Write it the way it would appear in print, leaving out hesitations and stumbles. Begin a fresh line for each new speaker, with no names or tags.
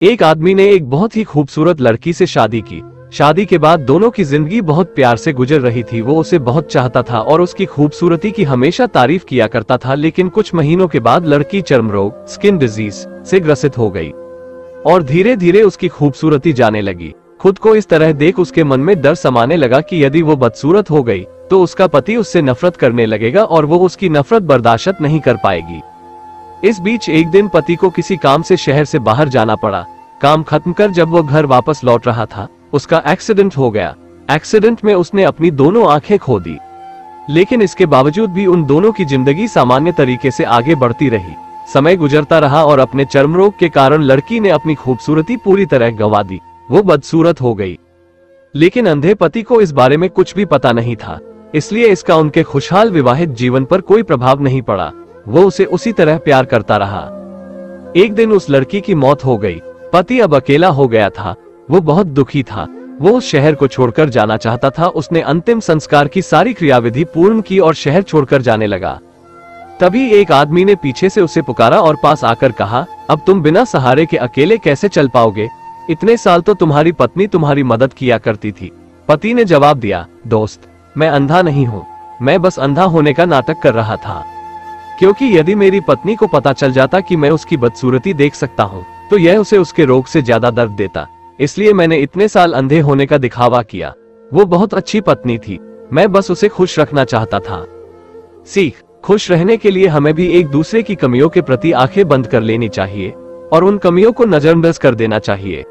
एक आदमी ने एक बहुत ही खूबसूरत लड़की से शादी की। शादी के बाद दोनों की जिंदगी बहुत प्यार से गुजर रही थी। वो उसे बहुत चाहता था और उसकी खूबसूरती की हमेशा तारीफ किया करता था। लेकिन कुछ महीनों के बाद लड़की चर्म रोग, स्किन डिजीज से ग्रसित हो गई और धीरे धीरे उसकी खूबसूरती जाने लगी। खुद को इस तरह देख उसके मन में डर समाने लगा कि यदि वो बदसूरत हो गई तो उसका पति उससे नफरत करने लगेगा और वो उसकी नफरत बर्दाश्त नहीं कर पाएगी। इस बीच एक दिन पति को किसी काम से शहर से बाहर जाना पड़ा। काम खत्म कर जब वो घर वापस लौट रहा था, उसका एक्सीडेंट हो गया। एक्सीडेंट में उसने अपनी दोनों आंखें खो दी, लेकिन इसके बावजूद भी उन दोनों की जिंदगी सामान्य तरीके से आगे बढ़ती रही। समय गुजरता रहा और अपने चर्म रोग के कारण लड़की ने अपनी खूबसूरती पूरी तरह गंवा दी। वो बदसूरत हो गई, लेकिन अंधे पति को इस बारे में कुछ भी पता नहीं था, इसलिए इसका उनके खुशहाल विवाहित जीवन पर कोई प्रभाव नहीं पड़ा। वो उसे उसी तरह प्यार करता रहा। एक दिन उस लड़की की मौत हो गई। पति अब अकेला हो गया था। वो बहुत दुखी था। वो उस शहर को छोड़कर जाना चाहता था। उसने अंतिम संस्कार की सारी क्रियाविधि पूर्ण की और शहर छोड़कर जाने लगा। तभी एक आदमी ने पीछे से उसे पुकारा और पास आकर कहा, अब तुम बिना सहारे के अकेले कैसे चल पाओगे? इतने साल तो तुम्हारी पत्नी तुम्हारी मदद किया करती थी। पति ने जवाब दिया, दोस्त, मैं अंधा नहीं हूँ, मैं बस अंधा होने का नाटक कर रहा था। क्योंकि यदि मेरी पत्नी को पता चल जाता कि मैं उसकी बदसूरती देख सकता हूँ तो यह उसे उसके रोग से ज्यादा दर्द देता। इसलिए मैंने इतने साल अंधे होने का दिखावा किया। वो बहुत अच्छी पत्नी थी, मैं बस उसे खुश रखना चाहता था। सीख, खुश रहने के लिए हमें भी एक दूसरे की कमियों के प्रति आंखें बंद कर लेनी चाहिए और उन कमियों को नजरअंदाज कर देना चाहिए।